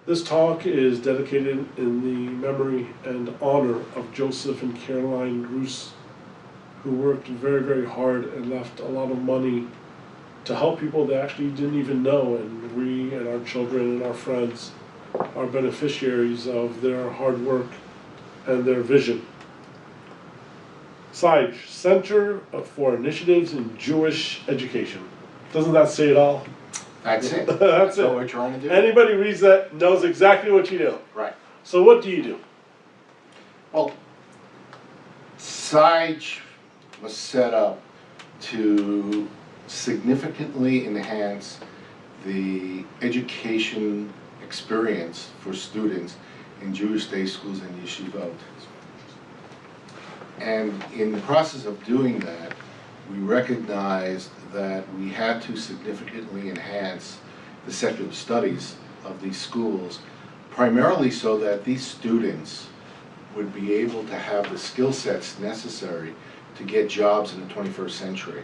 This talk is dedicated in the memory and honor of Joseph and Caroline Roos, who worked very, very hard and left a lot of money to help people they actually didn't even know, and we and our children and our friends are beneficiaries of their hard work and their vision. CIJE, Center for Initiatives in Jewish Education. Doesn't that say it all? That's it. That's it. What we're trying to do. Anybody reads that knows exactly what you do. Right. So what do you do? Well, CIJE was set up to significantly enhance the education experience for students in Jewish day schools and yeshivot. And in the process of doing that, we recognized that we had to significantly enhance the secular studies of these schools, primarily so that these students would be able to have the skill sets necessary to get jobs in the 21st century.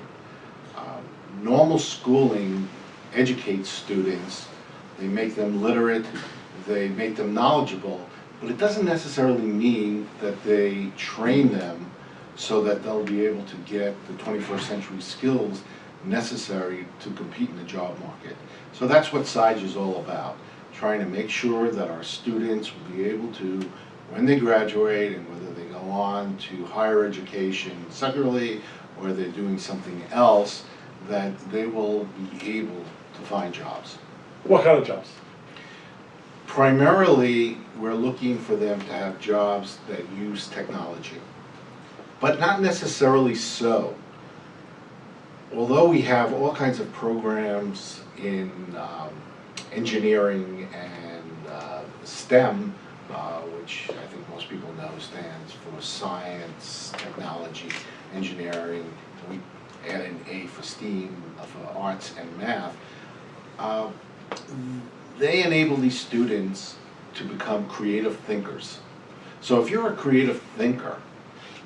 Normal schooling educates students, they make them literate, they make them knowledgeable, but it doesn't necessarily mean that they train them so that they'll be able to get the 21st century skills necessary to compete in the job market. So that's what CIJE is all about, trying to make sure that our students will be able to, when they graduate and whether they go on to higher education secularly or they're doing something else, that they will be able to find jobs. What kind of jobs? Primarily, we're looking for them to have jobs that use technology, but not necessarily so. Although we have all kinds of programs in engineering and STEM, which I think most people know stands for science, technology, engineering. We add an A for STEAM, for arts and math. They enable these students to become creative thinkers. So if you're a creative thinker,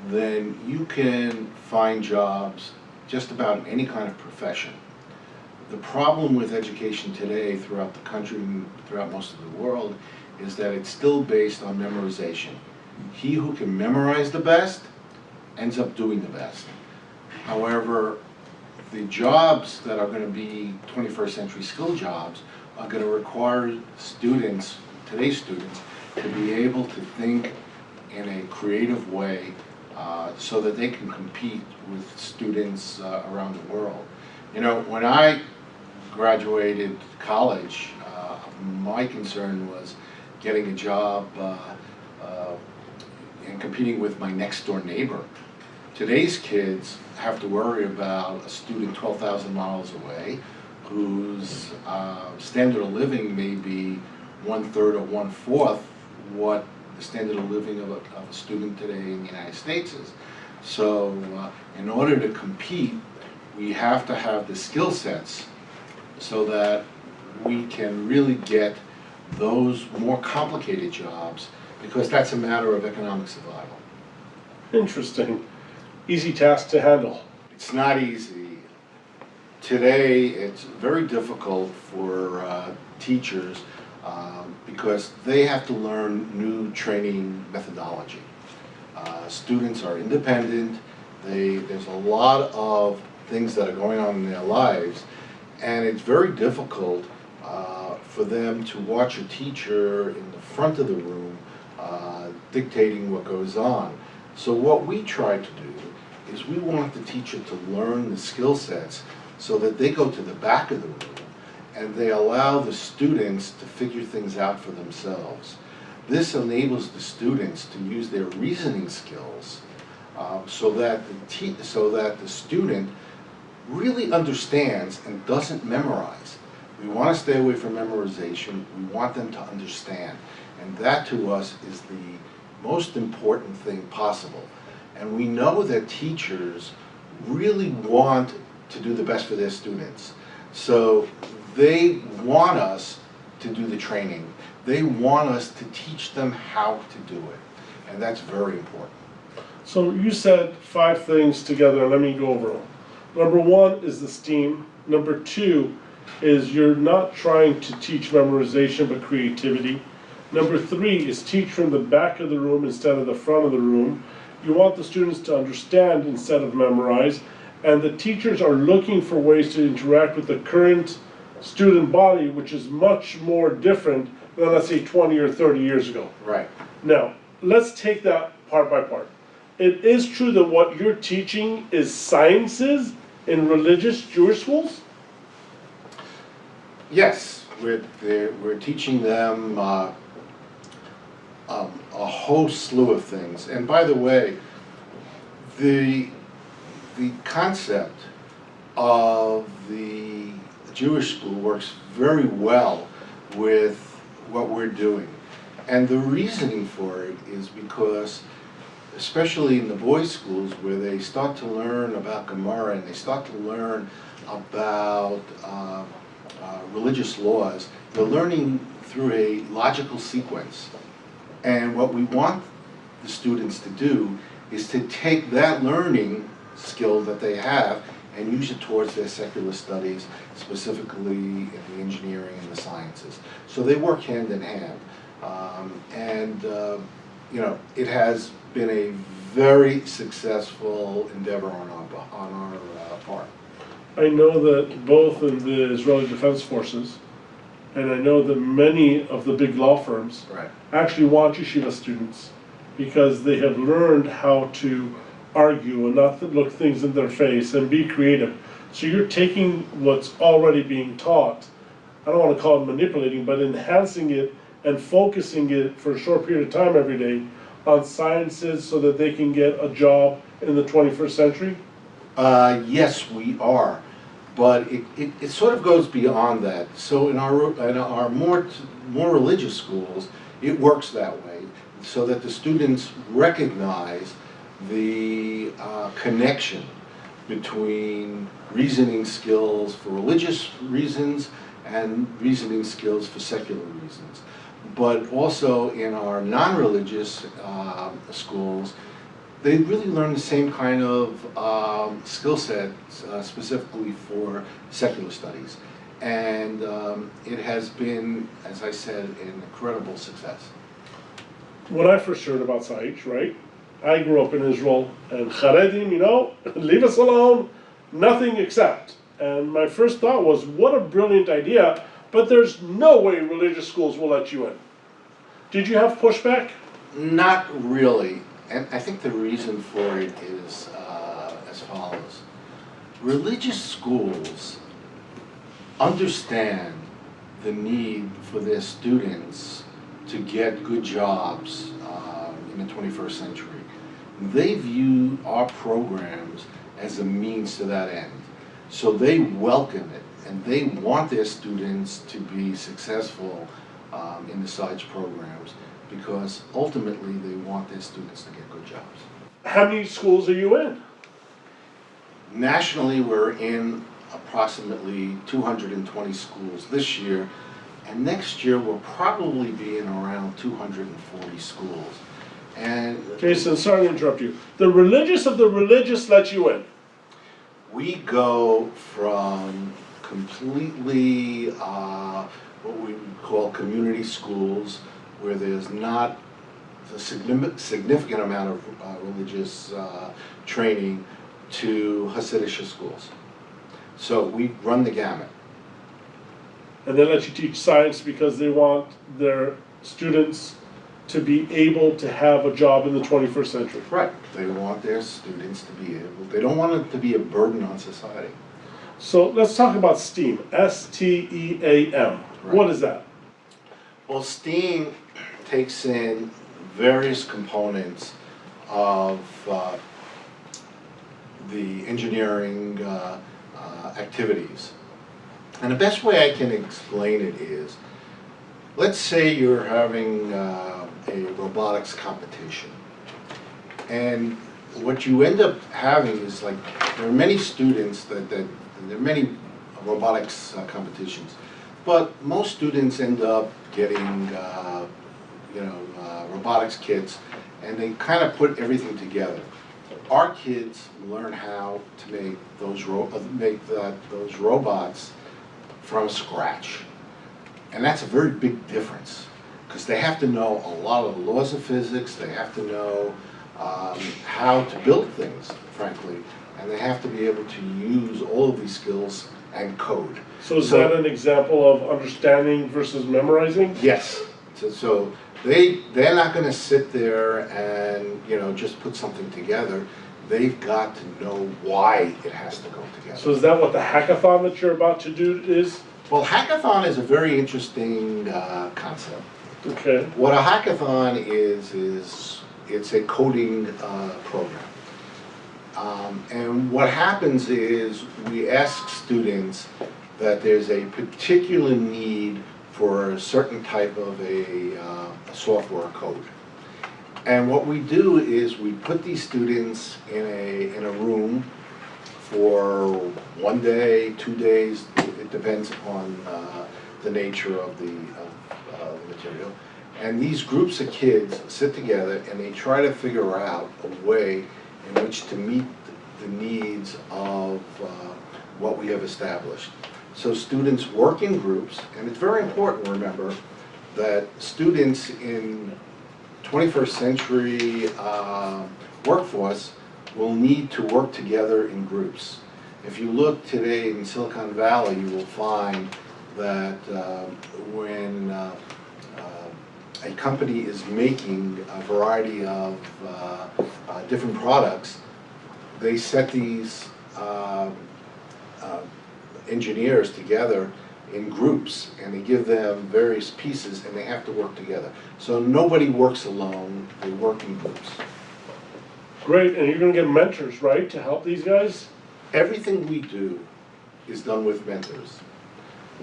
then you can find jobs just about in any kind of profession. The problem with education today throughout the country and throughout most of the world is that it's still based on memorization. He who can memorize the best ends up doing the best. However, the jobs that are going to be 21st century skill jobs are going to require students, today's students, to be able to think in a creative way so that they can compete with students around the world. You know, when I graduated college, my concern was getting a job and competing with my next door neighbor. Today's kids have to worry about a student 12,000 miles away whose standard of living may be 1/3 or 1/4 what the standard of living of a student today in the United States is. So in order to compete, we have to have the skill sets so that we can really get those more complicated jobs, because that's a matter of economic survival. Interesting. Easy task to handle. It's not easy. Today, it's very difficult for teachers because they have to learn new training methodology. Students are independent. There's a lot of things that are going on in their lives, and it's very difficult for them to watch a teacher in the front of the room dictating what goes on. So what we try to do is we want the teacher to learn the skill sets so that they go to the back of the room and they allow the students to figure things out for themselves. This enables the students to use their reasoning skills so that the student really understands and doesn't memorize. We want to stay away from memorization. We want them to understand. And that to us is the most important thing possible. And we know that teachers really want to do the best for their students. So they want us to do the training. They want us to teach them how to do it. And that's very important. So you said 5 things together. Let me go over them. Number 1 is the STEAM. Number 2 is you're not trying to teach memorization but creativity. Number three is teach from the back of the room instead of the front of the room. You want the students to understand instead of memorize, and the teachers are looking for ways to interact with the current student body, which is much more different than, let's say, 20 or 30 years ago. Right. Now, let's take that part by part. It is true that what you're teaching is sciences in religious Jewish schools? Yes, we're teaching them a whole slew of things. And by the way, the concept of the Jewish school works very well with what we're doing. And the reasoning for it is because, especially in the boys' schools, where they start to learn about Gemara and they start to learn about religious laws, they're learning through a logical sequence. And what we want the students to do is to take that learning skill that they have and use it towards their secular studies, specifically in the engineering and the sciences. So they work hand in hand. You know, it has been a very successful endeavor on our part. I know that both in the Israeli Defense Forces, and I know that many of the big law firms Right. actually want yeshiva students because they have learned how to argue and not look things in their face and be creative. So you're taking what's already being taught, I don't want to call it manipulating, but enhancing it and focusing it for a short period of time every day on sciences so that they can get a job in the 21st century? Yes, we are, but it sort of goes beyond that. So in our more religious schools, it works that way, so that the students recognize the connection between reasoning skills for religious reasons and reasoning skills for secular reasons. But also in our non-religious schools, they really learn the same kind of skill sets specifically for secular studies. And it has been, as I said, an incredible success. When I first heard about CIJE, right, I grew up in Israel, and Charedim, you know, leave us alone, nothing except. And my first thought was, what a brilliant idea, but there's no way religious schools will let you in. Did you have pushback? Not really. And I think the reason for it is as follows. Religious schools understand the need for their students to get good jobs in the 21st century. They view our programs as a means to that end. So they welcome it, and they want their students to be successful in the CIJE programs, because ultimately they want their students to get good jobs. How many schools are you in? Nationally, we're in approximately 220 schools this year, and next year we'll probably be in around 240 schools. And Jason, sorry to interrupt you. The religious of the religious let you in. we go from completely what we would call community schools, where there's not a significant amount of religious training, to Hasidic schools. So we run the gamut. And they let you teach science because they want their students to be able to have a job in the 21st century. Right. They want their students to be able, they don't want it to be a burden on society. So let's talk about STEAM, S-T-E-A-M. Right. What is that? Well, STEAM takes in various components of the engineering activities. And the best way I can explain it is, let's say you're having a robotics competition. And what you end up having is, like, there are many students there are many robotics competitions, but most students end up getting robotics kits, and they kind of put everything together. Our kids learn how to make those robots from scratch. And that's a very big difference, because they have to know a lot of the laws of physics, they have to know how to build things, frankly, and they have to be able to use all of these skills and code. So is that an example of understanding versus memorizing? Yes. So they're not going to sit there and, you know, just put something together. They've got to know why it has to go together. So is that what the hackathon that you're about to do is? Well, hackathon is a very interesting concept. Okay. What a hackathon is it's a coding program. And what happens is we ask students that there's a particular need for a certain type of a software code. And what we do is we put these students in a room for 1 day, 2 days, it depends upon the nature of the material. And these groups of kids sit together and they try to figure out a way in which to meet the needs of what we have established. So students work in groups, and it's very important to remember that students in 21st century workforce will need to work together in groups. If you look today in Silicon Valley, you will find that when a company is making a variety of different products, they set these engineers together in groups, and they give them various pieces, and they have to work together. So nobody works alone, they work in groups. Great, and you're gonna get mentors, right, to help these guys? Everything we do is done with mentors.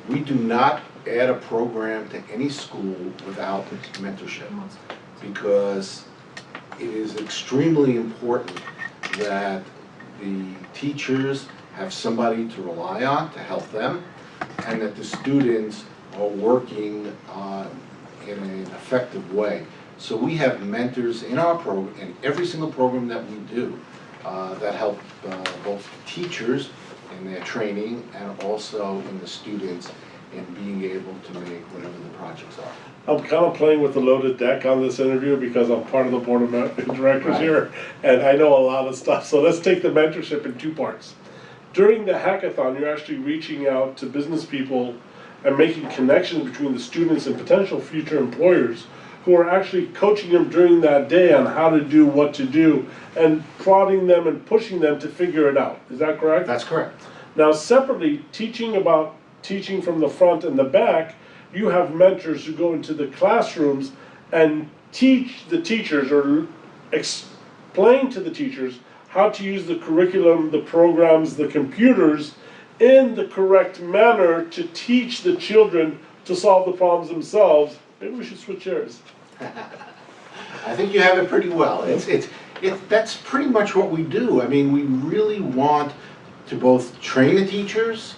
We do not add a program to any school without mentorship, because it is extremely important that the teachers have somebody to rely on to help them, and that the students are working in an effective way. So we have mentors in our program, in every single program that we do, that help both teachers in their training and also in the students in being able to make whatever the projects are. I'm kind of playing with the loaded deck on this interview because I'm part of the board of directors here, and I know a lot of stuff. So let's take the mentorship in 2 parts. During the hackathon, you're actually reaching out to business people and making connections between the students and potential future employers who are actually coaching them during that day on how to do what to do and prodding them and pushing them to figure it out. Is that correct? That's correct. Now, separately, teaching from the front and the back, you have mentors who go into the classrooms and teach the teachers or explain to the teachers how to use the curriculum, the programs, the computers in the correct manner to teach the children to solve the problems themselves. Maybe we should switch chairs. I think you have it pretty well. That's pretty much what we do. I mean, we really want to both train the teachers.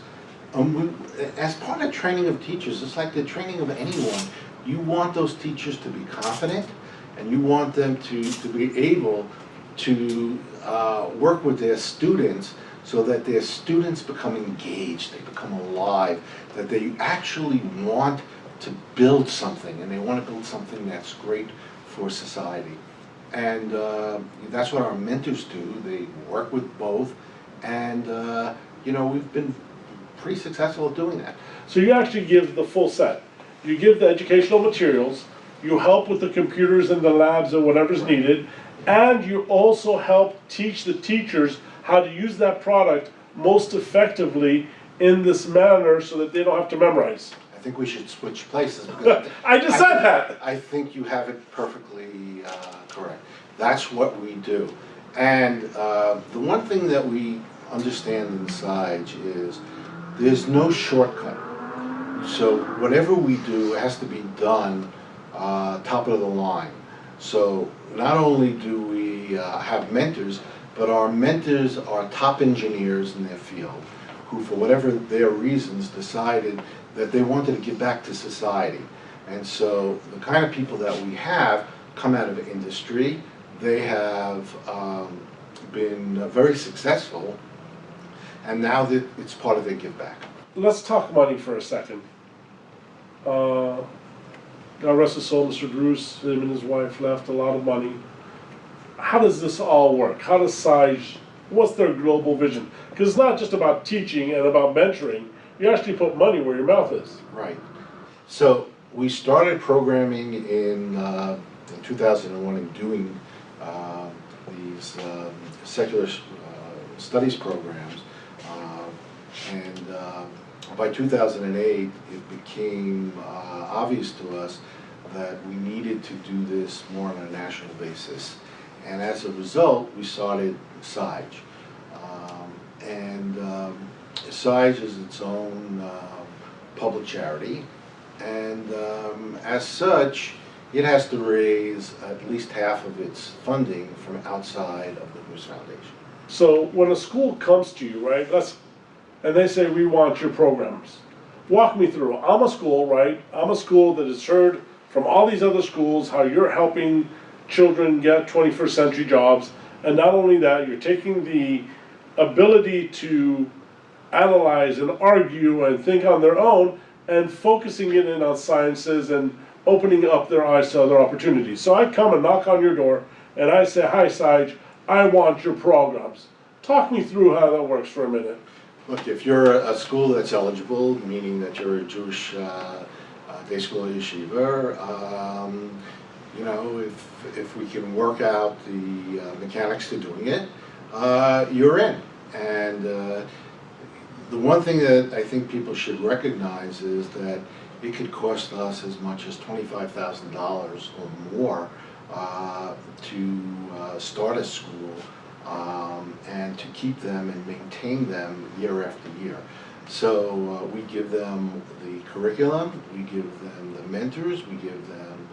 As part of training of teachers, it's like the training of anyone. You want those teachers to be confident, and you want them to be able to work with their students so that their students become engaged, they become alive, that they actually want to build something, and they want to build something that's great for society. And that's what our mentors do. They work with both, and you know, we've been pretty successful at doing that. So you actually give the full set. You give the educational materials, you help with the computers and the labs and whatever's needed, and you also help teach the teachers how to use that product most effectively in this manner so that they don't have to memorize. I think we should switch places. Because I just said that! I think you have it perfectly correct. That's what we do. And the one thing that we understand in CIJE is there's no shortcut. So whatever we do has to be done top of the line. So not only do we have mentors, but our mentors are top engineers in their field who, for whatever their reasons, decided that they wanted to give back to society. And so the kind of people that we have come out of industry. They have been very successful, and now that it's part of their give back. let's talk money for a second. God rest his soul, Mr. Bruce, him and his wife left a lot of money. How does this all work? How does CIJE, what's their global vision? Because it's not just about teaching and about mentoring. You actually put money where your mouth is. Right. So we started programming in 2001 and doing these secular studies programs. And by 2008, it became obvious to us that we needed to do this more on a national basis. And as a result, we started CIJE. CIJE is its own public charity, and as such, it has to raise at least half of its funding from outside of the Bruce Foundation. So when a school comes to you, right, and they say, we want your programs, walk me through. I'm a school, right? I'm a school that has heard from all these other schools how you're helping children get 21st century jobs, and not only that, you're taking the ability to analyze and argue and think on their own and focusing it in on sciences and opening up their eyes to other opportunities. So I come and knock on your door and I say, hi CIJE, I want your programs. Talk me through how that works for a minute. Look, if you're a school that's eligible, meaning that you're a Jewish day school yeshiva, you know, if we can work out the mechanics to doing it, you're in. And the one thing that I think people should recognize is that it could cost us as much as $25,000 or more to start a school and to keep them and maintain them year after year. So we give them the curriculum, we give them the mentors, we give them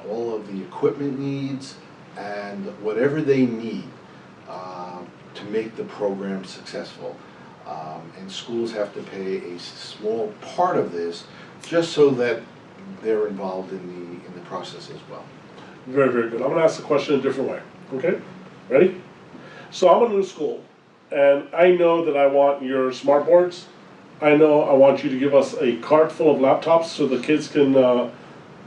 all of the equipment needs and whatever they need to make the program successful. And schools have to pay a small part of this just so that they're involved in the process as well. Very, very good. I'm gonna ask the question a different way, okay? Ready? So I'm a new school, and I know that I want your smart boards. I know I want you to give us a cart full of laptops so the kids can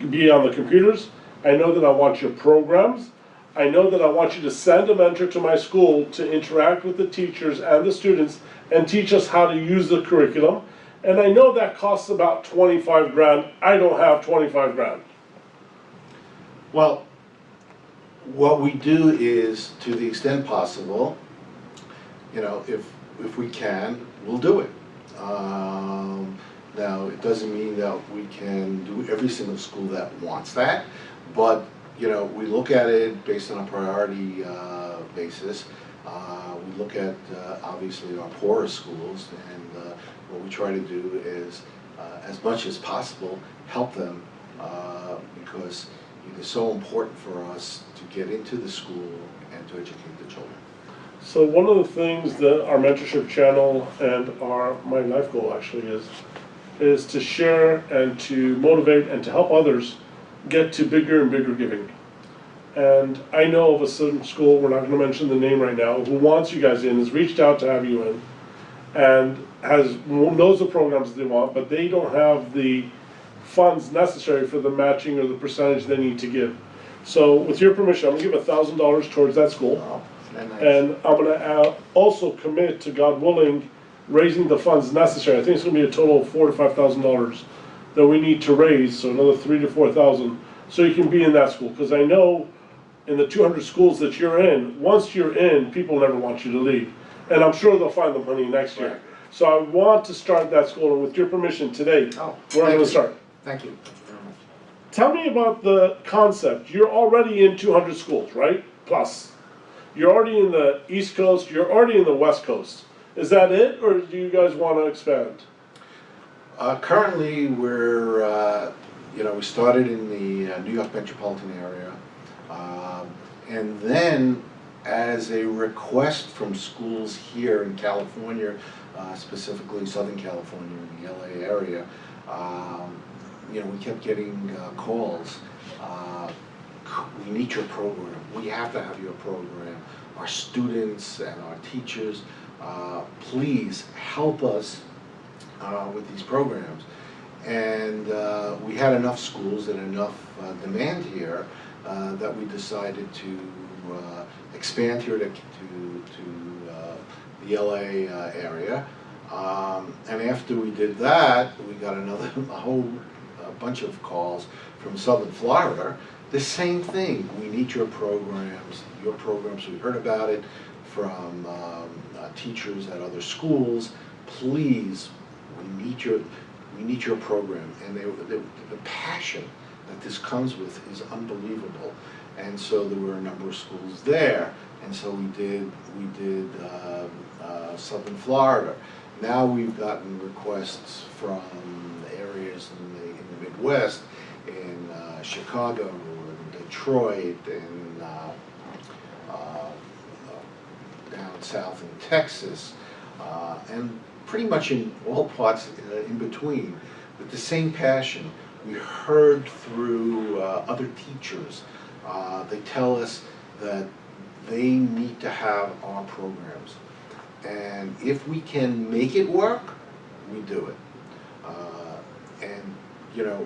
be on the computers. I know that I want your programs. I know that I want you to send a mentor to my school to interact with the teachers and the students and teach us how to use the curriculum. And I know that costs about 25 grand. I don't have 25 grand. Well, what we do is, to the extent possible, you know, if we can, we'll do it. Now, it doesn't mean that we can do every single school that wants that, but you know, we look at it based on a priority basis. We look at obviously our poorer schools, and what we try to do is, as much as possible, help them because it is so important for us to get into the school and to educate the children. So one of the things that our mentorship channel and my life goal actually is to share and to motivate and to help others get to bigger and bigger giving. And I know of a certain school, we're not going to mention the name right now, who wants you guys in, has reached out to have you in, and knows the programs they want, but they don't have the funds necessary for the matching or the percentage they need to give. So with your permission, I'm going to give $1,000 towards that school. Wow, very nice. And I'm going to also commit to, God willing, raising the funds necessary. I think it's going to be a total of $4,000 to $5,000 that we need to raise, so another $3,000 to $4,000, so you can be in that school. Because I know in the 200 schools that you're in, once you're in, people never want you to leave. And I'm sure they'll find the money next year. Right. So I want to start that school, and with your permission today, we're going to start. Thank you. Thank you very much. Tell me about the concept. You're already in 200 schools, right? Plus. You're already in the East Coast, you're already in the West Coast. Is that it, or do you guys want to expand? Currently, we're, we started in the New York metropolitan area, and then as a request from schools here in California, specifically Southern California, in the LA area, we kept getting calls. We need your program. We have to have your program. Our students and our teachers, please help us with these programs. And we had enough schools and enough demand here that we decided to expand here to the LA area. And after we did that, we got a whole bunch of calls from Southern Florida. The same thing. We need your programs. We heard about it from teachers at other schools. Please, we need your program. And the passion that this comes with is unbelievable. And so there were a number of schools there. And so we did Southern Florida. Now we've gotten requests from areas in the Midwest, in Chicago, and Detroit, and down south in Texas, and pretty much in all parts in between, with the same passion. We heard through other teachers. They tell us that they need to have our programs. And if we can make it work, we do it. And you know,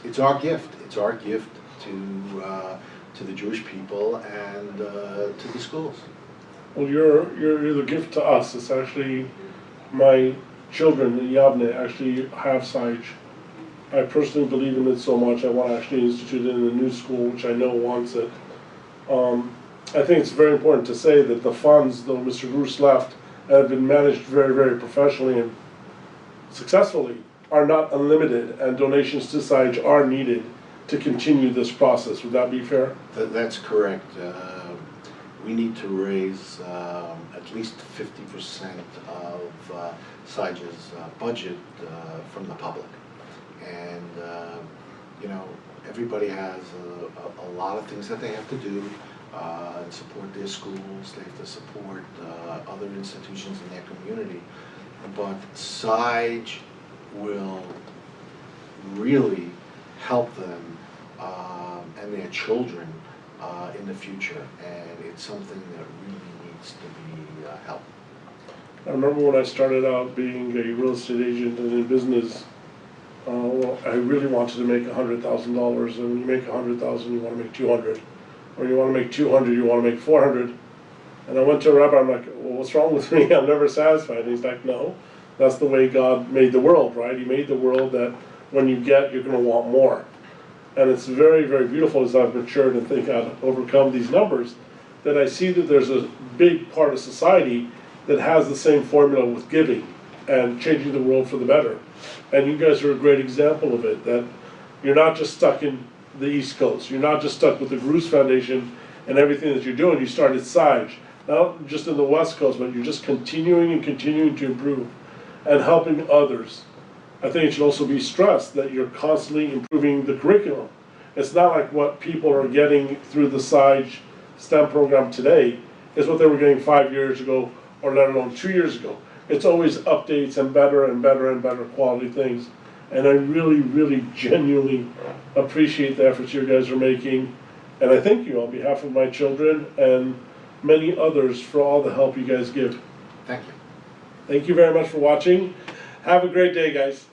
it's our gift. It's our gift to the Jewish people and to the schools. Well, you're the gift to us. It's actually my children in Yavne actually have CIJE. I personally believe in it so much. I want to actually institute it in a new school, which I know wants it. I think it's very important to say that the funds, though Mr. Gruss left, have been managed very, very professionally and successfully, are not unlimited, and donations to CIJE are needed to continue this process. Would that be fair? That's correct. We need to raise at least 50% of CIJE's budget from the public. And, you know, everybody has a lot of things that they have to do. Support their schools, they have to support other institutions in their community. But CIJE will really help them and their children in the future, and it's something that really needs to be helped. I remember when I started out being a real estate agent and in business, well, I really wanted to make $100,000, and when you make $100,000, you want to make 200. Or you want to make 200, you want to make 400. And I went to a rabbi, I'm like, well, what's wrong with me? I'm never satisfied. And he's like, no, that's the way God made the world, right? He made the world that when you get, you're going to want more. And it's very, very beautiful as I've matured and think I've overcome these numbers, that I see that there's a big part of society that has the same formula with giving and changing the world for the better. And you guys are a great example of it, that you're not just stuck in the East Coast. You're not just stuck with the Gruss Foundation and everything that you're doing. You started CIJE, not just in the West Coast, but you're just continuing and continuing to improve and helping others. I think it should also be stressed that you're constantly improving the curriculum. It's not like what people are getting through the CIJE STEM program today is what they were getting 5 years ago, or let alone 2 years ago. It's always updates and better and better and better quality things. And I really, really genuinely appreciate the efforts you guys are making. And I thank you on behalf of my children and many others for all the help you guys give. Thank you. Thank you very much for watching. Have a great day, guys.